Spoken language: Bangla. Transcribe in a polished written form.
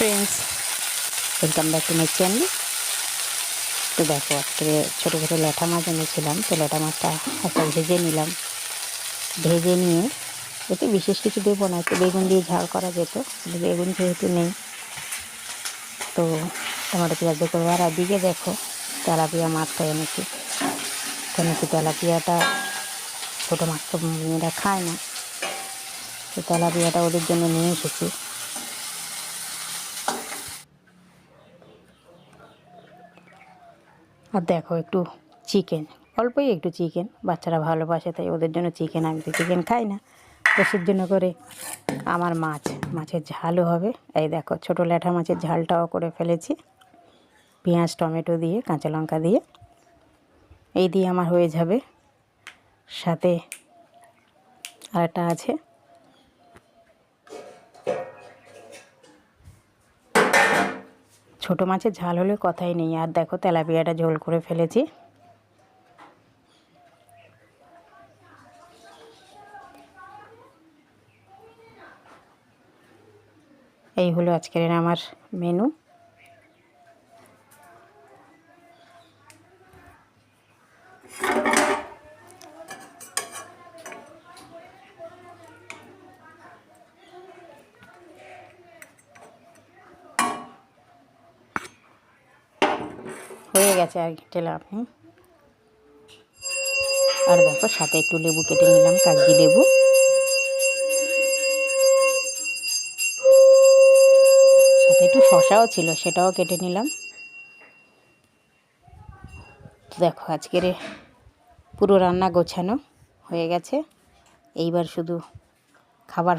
Friends, welcome back to my channel. তো দেখো, আজকে ছোটো ছোটো ল্যাঠা মাছ এনেছিলাম। তো ল্যাঠা মাছটা একটা ভেজে নিলাম। ভেজে নিয়ে এতে বিশেষ কিছু দেবো না, একটু বেগুন দিয়ে ঝাল করা যেত, কিন্তু বেগুন যেহেতু নেই তো টমেটো পেঁয়াজ দিয়ে করবো। আর এদিকে দেখো তেলাপিয়া মাছটা এনেছি। কেন কি তেলাপিয়াটা ছোটো মাছ তো মেয়েরা খায় না, তো তেলাপিয়াটা ওদের জন্য নিয়ে এসেছি। আর দেখো একটু চিকেন, অল্পই একটু চিকেন, বাচ্চারা ভালোবাসে তাই ওদের জন্য চিকেন। আমি তো চিকেন খাই না, তো সের জন্য করে আমার মাছের ঝালও হবে। এই দেখো ছোটো ল্যাঠা মাছের ঝালটাও করে ফেলেছি, পেঁয়াজ টমেটো দিয়ে কাঁচা লঙ্কা দিয়ে। এই দিয়ে আমার হয়ে যাবে। সাথে আরেকটা আছে, ছোটো মাছের ঝাল হলে কথাই নেই। আর দেখো তেলাপিয়াটা ঝোল করে ফেলেছি। এই হলো আজকের আমার মেনু। হয়ে গেছে আর ঢেলে আপনি। আর দেখো সাথে একটু লেবু কেটে নিলাম, কাগজি লেবু। সাথে একটু শসাও ছিল, সেটাও কেটে নিলাম। দেখো আজকের পুরো রান্না গোছানো হয়ে গেছে। এইবার শুধু খাবার